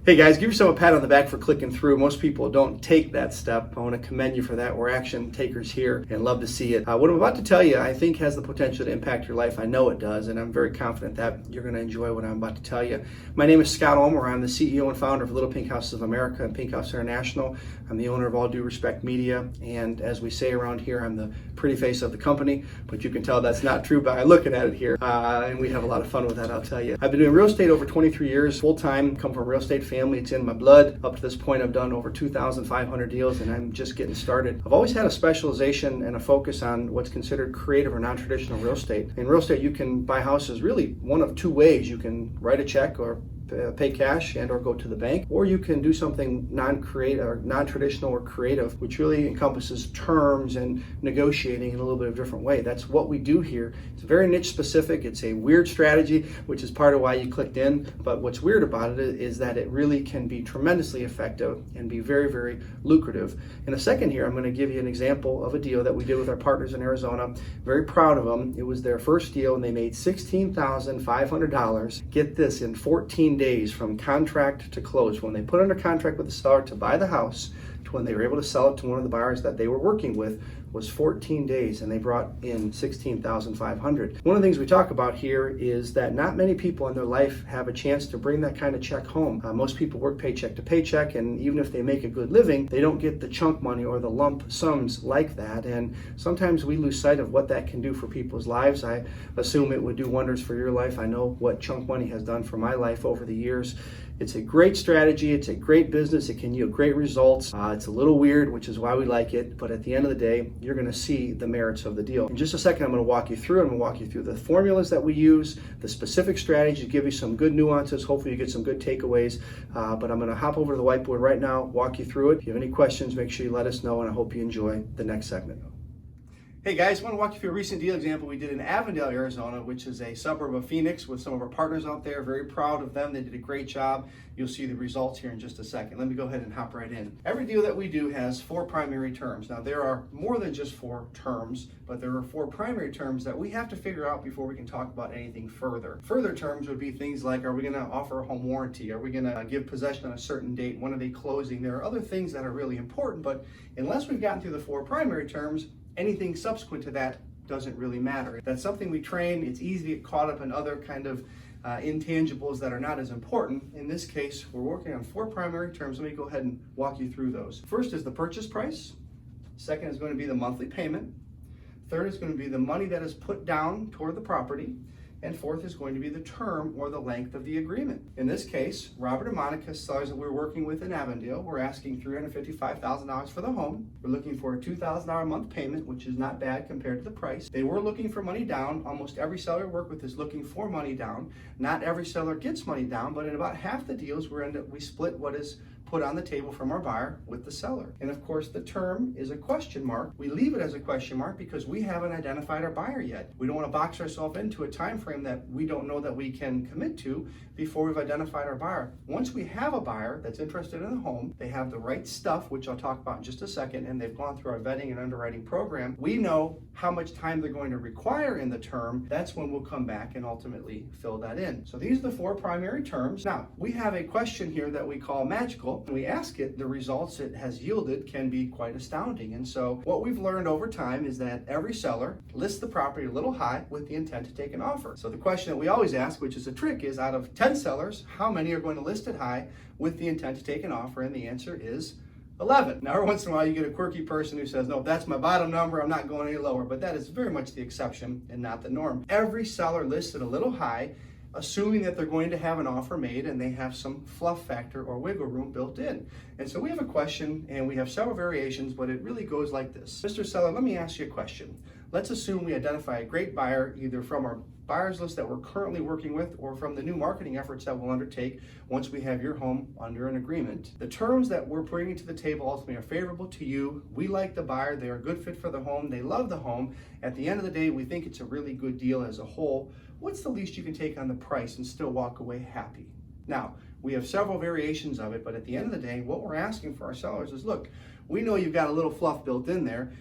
Hey guys, give yourself a pat on the back for clicking through. Most people don't take that step. I want to commend you for that. We're action takers here and love to see it. What I'm about to tell you, I think has the potential to impact your life. I know it does, and I'm very confident that you're going to enjoy what I'm about to tell you. My name is Scott Ulmer. I'm the CEO and founder of Little Pink Houses of America and Pink House International. I'm the owner of All Due Respect Media, and as we say around here, I'm the pretty face of the company, but you can tell that's not true by looking at it here, and we have a lot of fun with that, I'll tell you. I've been doing real estate over 23 years, full-time, come from a real estate family. It's in my blood. Up to this point, I've done over 2,500 deals, and I'm just getting started. I've always had a specialization and a focus on what's considered creative or non-traditional real estate. In real estate, you can buy houses really one of two ways. You can write a check or pay cash and or go to the bank, or you can do something non-creative or non-traditional or creative, which really encompasses terms and negotiating in a little bit of a different way. That's what we do here. It's very niche specific. It's a weird strategy, which is part of why you clicked in. But what's weird about it is that it really can be tremendously effective and be very, very lucrative. In a second here, I'm going to give you an example of a deal that we did with our partners in Arizona. Very proud of them. It was their first deal, and they made $16,500. Get this, in 14 days from contract to close. When they put under contract with the seller to buy the house to when they were able to sell it to one of the buyers that they were working with was 14 days, and they brought in $16,500. One of the things we talk about here is that not many people in their life have a chance to bring that kind of check home. Most people work paycheck to paycheck, and even if they make a good living, they don't get the chunk money or the lump sums like that, and sometimes we lose sight of what that can do for people's lives. I assume it would do wonders for your life. I know what chunk money has done for my life over the years. It's a great strategy. It's a great business. It can yield great results. It's a little weird, which is why we like it. But at the end of the day, you're going to see the merits of the deal. In just a second, I'm going to walk you through. I'm going to walk you through the formulas that we use, the specific strategies, give you some good nuances. Hopefully you get some good takeaways. But I'm going to hop over to the whiteboard right now, walk you through it. If you have any questions, make sure you let us know, and I hope you enjoy the next segment. Hey guys, I want to walk you through a recent deal example we did in Avondale, Arizona, which is a suburb of Phoenix, with some of our partners out there. Very proud of them. They did a great job. You'll see the results here in just a second. Let me go ahead and hop right in. Every deal that we do has 4 primary terms. Now, there are more than just 4 terms, but there are 4 primary terms that we have to figure out before we can talk about anything further. Further terms would be things like, are we going to offer a home warranty? Are we going to give possession on a certain date? When are they closing? There are other things that are really important, but unless we've gotten through the 4 primary terms, anything subsequent to that doesn't really matter. That's something we train. It's easy to get caught up in other kind of intangibles that are not as important. In this case, we're working on 4 primary terms. Let me go ahead and walk you through those. First is the purchase price. Second is going to be the monthly payment. Third is going to be the money that is put down toward the property. And fourth is going to be the term or the length of the agreement. In this case, Robert and Monica, sellers that we're working with in Avondale, we're asking $355,000 for the home. We're looking for a $2,000 a month payment, which is not bad compared to the price. They were looking for money down. Almost every seller we work with is looking for money down. Not every seller gets money down, but in about half the deals, we split what is put on the table from our buyer with the seller. And of course, the term is a question mark. We leave it as a question mark because we haven't identified our buyer yet. We don't want to box ourselves into a time frame that we don't know that we can commit to before we've identified our buyer. Once we have a buyer that's interested in the home, they have the right stuff, which I'll talk about in just a second, and they've gone through our vetting and underwriting program, we know how much time they're going to require in the term. That's when we'll come back and ultimately fill that in. So these are the 4 primary terms. Now, we have a question here that we call magical. When we ask it, the results it has yielded can be quite astounding. And so what we've learned over time is that every seller lists the property a little high with the intent to take an offer. So the question that we always ask, which is a trick, is out of 10 sellers, how many are going to list it high with the intent to take an offer? And the answer is 11. Now, every once in a while, you get a quirky person who says, no, that's my bottom number, I'm not going any lower. But that is very much the exception and not the norm. Every seller listed a little high, assuming that they're going to have an offer made and they have some fluff factor or wiggle room built in. And so we have a question, and we have several variations, but it really goes like this. Mr. Seller, let me ask you a question. Let's assume we identify a great buyer, either from our buyers list that we're currently working with or from the new marketing efforts that we'll undertake once we have your home under an agreement. The terms that we're bringing to the table ultimately are favorable to you. We like the buyer. They are a good fit for the home. They love the home. At the end of the day, we think it's a really good deal as a whole. What's the least you can take on the price and still walk away happy? Now, we have several variations of it, but at the end of the day, what we're asking for our sellers is, look, we know you've got a little fluff built in there.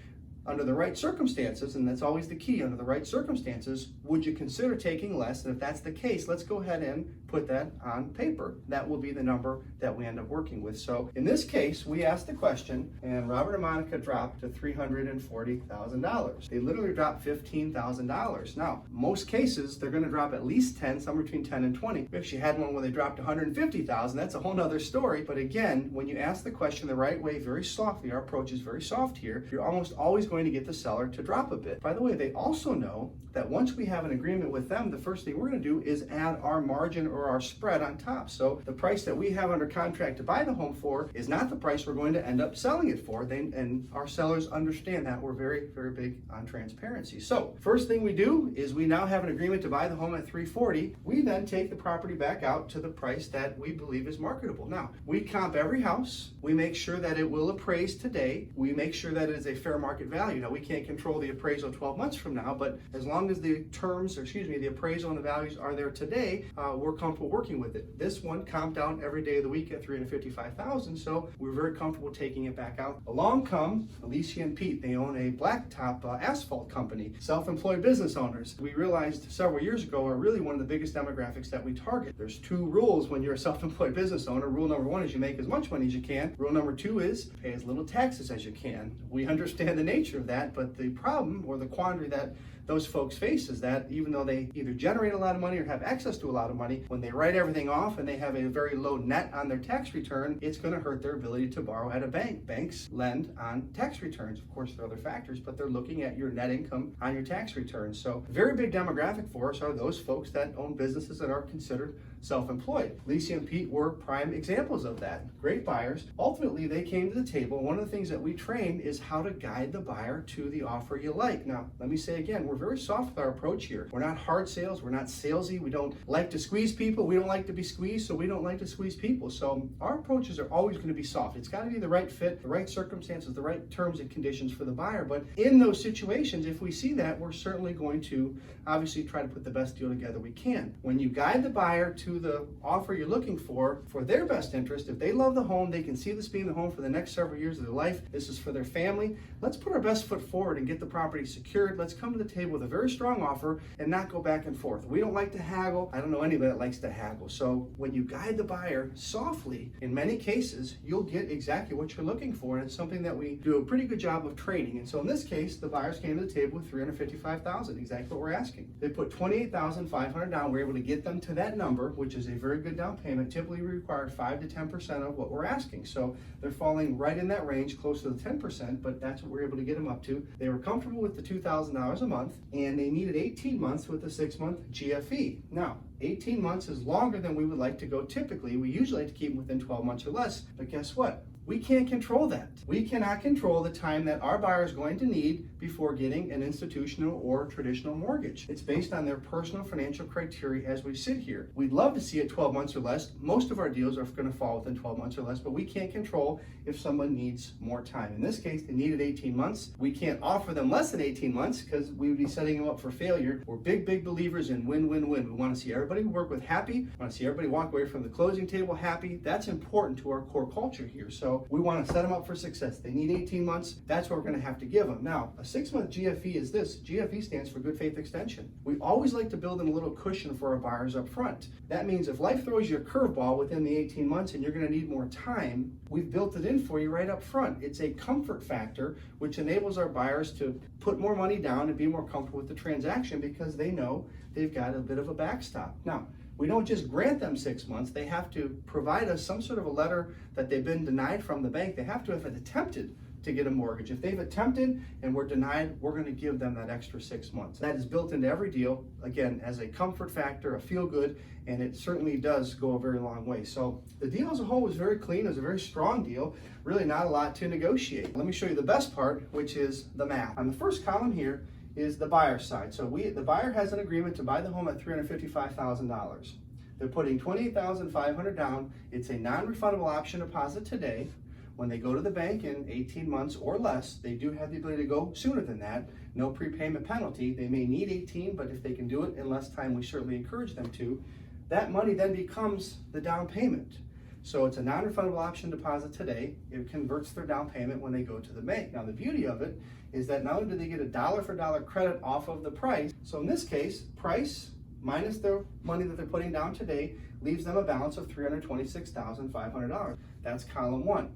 Under the right circumstances, and that's always the key, under the right circumstances, would you consider taking less? And if that's the case, let's go ahead and put that on paper. That will be the number that we end up working with. So in this case, we asked the question, and Robert and Monica dropped to $340,000. They literally dropped $15,000. Now, most cases, they're going to drop at least 10, somewhere between 10 and 20. We actually had one where they dropped $150,000. That's a whole nother story. But again, when you ask the question the right way, very softly, our approach is very soft here, you're almost always going to get the seller to drop a bit. By the way, they also know that once we have an agreement with them, the first thing we're going to do is add our margin or our spread on top. So the price that we have under contract to buy the home for is not the price we're going to end up selling it for. And our sellers understand that. We're very, very big on transparency. So first thing we do is we now have an agreement to buy the home at $340,000. We then take the property back out to the price that we believe is marketable. Now, we comp every house. We make sure that it will appraise today. We make sure that it is a fair market value. Now, we can't control the appraisal 12 months from now, but as long as the the appraisal and the values are there today, we're comfortable working with it. This one comped out every day of the week at $355,000, so we're very comfortable taking it back out. Along come Alicia and Pete. They own a blacktop asphalt company, self-employed business owners. We realized several years ago are really one of the biggest demographics that we target. There's two rules when you're a self-employed business owner. Rule number one is you make as much money as you can. Rule number two is pay as little taxes as you can. We understand the nature of that, but the problem or the quandary that those folks face is that even though they either generate a lot of money or have access to a lot of money, when they write everything off and they have a very low net on their tax return, it's going to hurt their ability to borrow at a bank. Banks lend on tax returns. Of course, there are other factors, but they're looking at your net income on your tax returns. So very big demographic for us are those folks that own businesses that are considered self-employed. Alicia and Pete were prime examples of that. Great buyers. Ultimately, they came to the table. One of the things that we train is how to guide the buyer to the offer you like. Now, let me say again, we're very soft with our approach here. We're not hard sales. We're not salesy. We don't like to squeeze people. We don't like to be squeezed, so we don't like to squeeze people. So our approaches are always going to be soft. It's got to be the right fit, the right circumstances, the right terms and conditions for the buyer. But in those situations, if we see that, we're certainly going to obviously try to put the best deal together we can. When you guide the buyer to the offer you're looking for their best interest, if they love the home, they can see this being the home for the next several years of their life, this is for their family, let's put our best foot forward and get the property secured. Let's come to the table with a very strong offer and not go back and forth. We don't like to haggle. I don't know anybody that likes to haggle. So when you guide the buyer softly, in many cases, you'll get exactly what you're looking for. And it's something that we do a pretty good job of training. And so in this case, the buyers came to the table with $355,000, exactly what we're asking. They put $28,500 down. We're able to get them to that number, which is a very good down payment. Typically, we require 5 to 10% of what we're asking. So they're falling right in that range, close to the 10%, but that's what we're able to get them up to. They were comfortable with the $2,000 a month, and they needed 18 months with a 6-month GFE. Now, 18 months is longer than we would like to go typically. We usually like to keep them within 12 months or less, but guess what? We can't control that. We cannot control the time that our buyer is going to need before getting an institutional or traditional mortgage. It's based on their personal financial criteria as we sit here. We'd love to see it 12 months or less. Most of our deals are going to fall within 12 months or less, but we can't control if someone needs more time. In this case, they needed 18 months. We can't offer them less than 18 months because we would be setting them up for failure. We're big believers in win-win-win. We want to see everybody we work with happy. We want to see everybody walk away from the closing table happy. That's important to our core culture here. So we want to set them up for success. They need 18 months. That's what we're going to have to give them. Now, a 6-month GFE is this. GFE stands for good faith extension. We always like to build in a little cushion for our buyers up front. That means if life throws you a curveball within the 18 months and you're going to need more time, we've built it in for you right up front. It's a comfort factor, which enables our buyers to put more money down and be more comfortable with the transaction because they know they've got a bit of a backstop. Now, we don't just grant them 6 months. They have to provide us some sort of a letter that they've been denied from the bank. They have to have attempted to get a mortgage. If they've attempted and we're denied, we're going to give them that extra 6 months. That is built into every deal, again, as a comfort factor, a feel good, and it certainly does go a very long way. So the deal as a whole was very clean. It was a very strong deal. Really not a lot to negotiate. Let me show you the best part, which is the math. On the first column here is the buyer's side. So the buyer has an agreement to buy the home at $355,000. They're putting $28,500 down. It's a non-refundable option deposit today. When they go to the bank in 18 months or less, they do have the ability to go sooner than that. No prepayment penalty. They may need 18, but if they can do it in less time, we certainly encourage them to. That money then becomes the down payment. So it's a non-refundable option deposit today. It converts their down payment when they go to the bank. Now the beauty of it is that not only do they get a dollar for dollar credit off of the price, so in this case, price minus the money that they're putting down today, leaves them a balance of $326,500. That's column 1.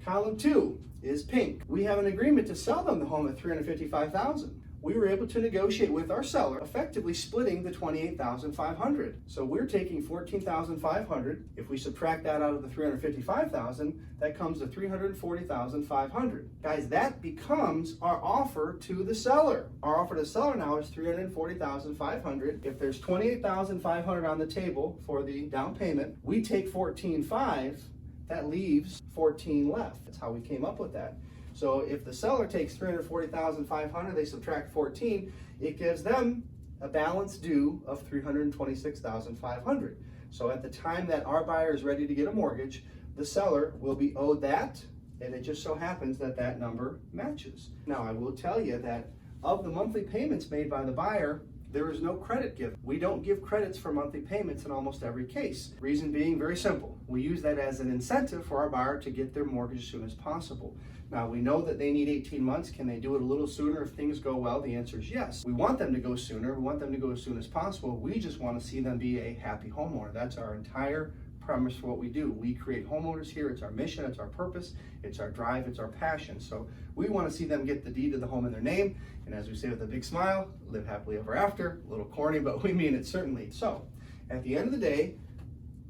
Column 2 is pink. We have an agreement to sell them the home at $355,000. We were able to negotiate with our seller, effectively splitting the $28,500. So we're taking $14,500. If we subtract that out of the $355,000, that comes to $340,500. Guys, that becomes our offer to the seller. Our offer to the seller now is $340,500. If there's $28,500 on the table for the down payment, we take $14,500. That leaves $14,000 left. That's how we came up with that. So if the seller takes $340,500, they subtract $14,000, it gives them a balance due of $326,500. So at the time that our buyer is ready to get a mortgage, the seller will be owed that, and it just so happens that that number matches. Now, I will tell you that of the monthly payments made by the buyer, there is no credit given. We don't give credits for monthly payments in almost every case. Reason being very simple. We use that as an incentive for our buyer to get their mortgage as soon as possible. Now, we know that they need 18 months. Can they do it a little sooner if things go well? The answer is yes. We want them to go sooner. We want them to go as soon as possible. We just want to see them be a happy homeowner. That's our entire premise for what we do. We create homeowners here. It's our mission, it's our purpose, it's our drive, it's our passion. So we want to see them get the deed of the home in their name, and as we say with a big smile, live happily ever after. A little corny, but we mean it certainly. So at the end of the day,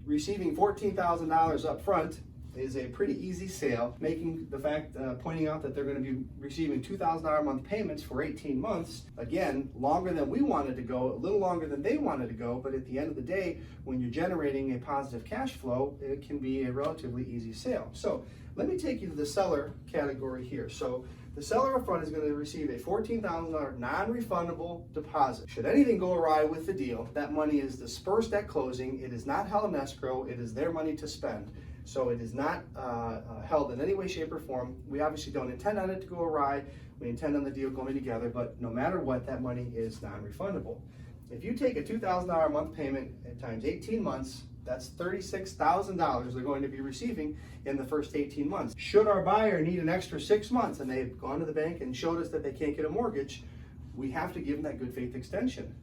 receiving $14,000 up front is a pretty easy sale, pointing out that they're going to be receiving $2,000 a month payments for 18 months. Again, longer than we wanted to go, a little longer than they wanted to go, but at the end of the day, when you're generating a positive cash flow, it can be a relatively easy sale. So let me take you to the seller category here. So the seller up front is going to receive a $14,000 non-refundable deposit. Should anything go awry with the deal, that money is dispersed at closing. It is not held in escrow. It is their money to spend. So it is not held in any way, shape, or form. We obviously don't intend on it to go awry. We intend on the deal going together, but no matter what, that money is non-refundable. If you take a $2,000 a month payment at times 18 months, that's $36,000 they're going to be receiving in the first 18 months. Should our buyer need an extra 6 months and they've gone to the bank and showed us that they can't get a mortgage, we have to give them that good faith extension.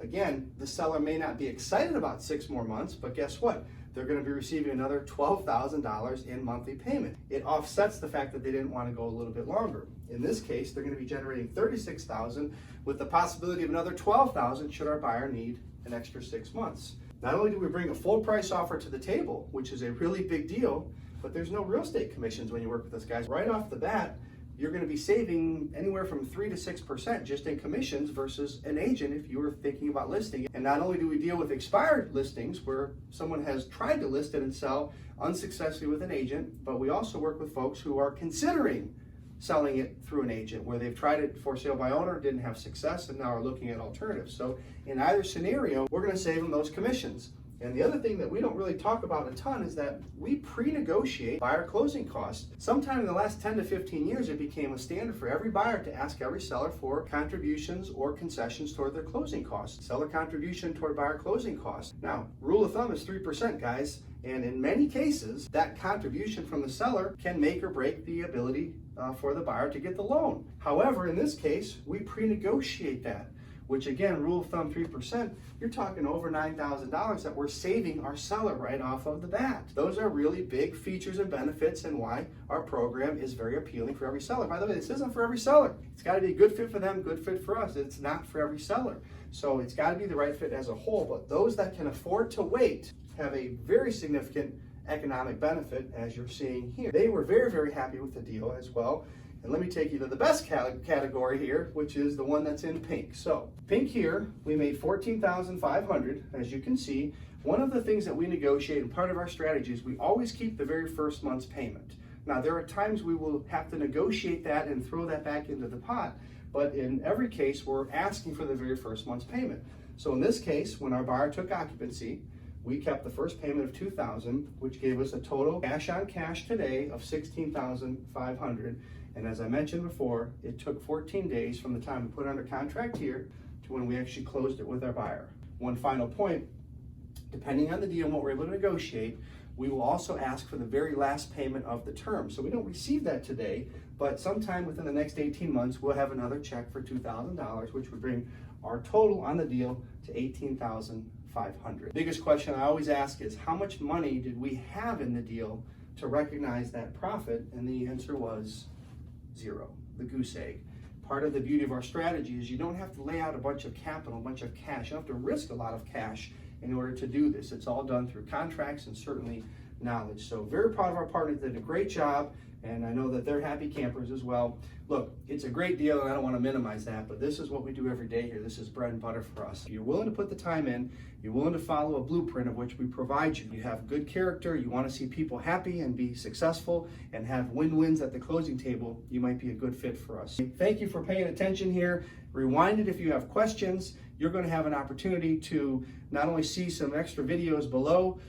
Again, the seller may not be excited about 6 more months, but guess what? They're going to be receiving another $12,000 in monthly payment. It offsets the fact that they didn't want to go a little bit longer. In this case, they're going to be generating $36,000 with the possibility of another $12,000 should our buyer need an extra 6 months. Not only do we bring a full price offer to the table, which is a really big deal, but there's no real estate commissions when you work with us, guys. Right off the bat, you're going to be saving anywhere from 3 to 6% just in commissions versus an agent if you were thinking about listing. And not only do we deal with expired listings where someone has tried to list it and sell unsuccessfully with an agent, but we also work with folks who are considering selling it through an agent where they've tried it for sale by owner, didn't have success, and now are looking at alternatives. So in either scenario, we're going to save them those commissions. And the other thing that we don't really talk about a ton is that we pre-negotiate buyer closing costs. Sometime in the last 10 to 15 years, it became a standard for every buyer to ask every seller for contributions or concessions toward their closing costs. Seller contribution toward buyer closing costs. Now, rule of thumb is 3%, guys. And in many cases, that contribution from the seller can make or break the ability for the buyer to get the loan. However, in this case, we pre-negotiate that, which again, rule of thumb 3%, you're talking over $9,000 that we're saving our seller right off of the bat. Those are really big features and benefits and why our program is very appealing for every seller. By the way, this isn't for every seller. It's got to be a good fit for them, good fit for us. It's not for every seller. So it's got to be the right fit as a whole, but those that can afford to wait have a very significant economic benefit, as you're seeing here. They were very, very happy with the deal as well. And let me take you to the best category here, which is the one that's in pink. So pink here, we made $14,500, as you can see. One of the things that we negotiate and part of our strategy is we always keep the very first month's payment. Now, there are times we will have to negotiate that and throw that back into the pot, but in every case, we're asking for the very first month's payment. So in this case, when our buyer took occupancy, we kept the first payment of $2,000, which gave us a total cash on cash today of $16,500. And as I mentioned before, it took 14 days from the time we put it under contract here to when we actually closed it with our buyer. One final point, depending on the deal and what we're able to negotiate, we will also ask for the very last payment of the term. So we don't receive that today, but sometime within the next 18 months, we'll have another check for $2,000, which would bring our total on the deal to $18,500. $500. Biggest question I always ask is, how much money did we have in the deal to recognize that profit? And the answer was zero, the goose egg. Part of the beauty of our strategy is you don't have to lay out a bunch of capital, a bunch of cash. You don't have to risk a lot of cash in order to do this. It's all done through contracts and certainly knowledge. So very proud of our partners. They did a great job, and I know that they're happy campers as well. Look, it's a great deal, and I don't want to minimize that, but this is what we do every day here. This is bread and butter for us. If you're willing to put the time in, you're willing to follow a blueprint of which we provide you. You have good character, you want to see people happy and be successful and have win-wins at the closing table, you might be a good fit for us. Thank you for paying attention here. Rewind it if you have questions. You're going to have an opportunity to not only see some extra videos below,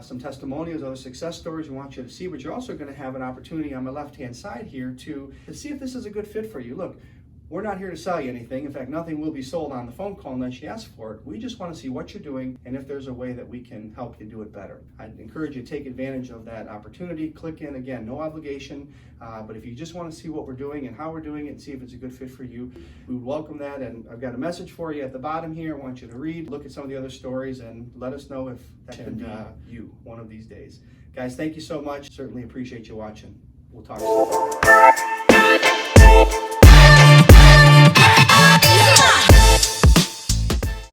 some testimonials, other success stories we want you to see, but you're also going to have an opportunity on the left-hand side here to see if this is a good fit for you. Look, we're not here to sell you anything. In fact, nothing will be sold on the phone call unless you ask for it. We just want to see what you're doing and if there's a way that we can help you do it better. I'd encourage you to take advantage of that opportunity. Click in, again, no obligation, but if you just want to see what we're doing and how we're doing it and see if it's a good fit for you, we would welcome that. And I've got a message for you at the bottom here. I want you to read, look at some of the other stories, and let us know if that can be you one of these days. Guys, thank you so much. Certainly appreciate you watching. We'll talk soon.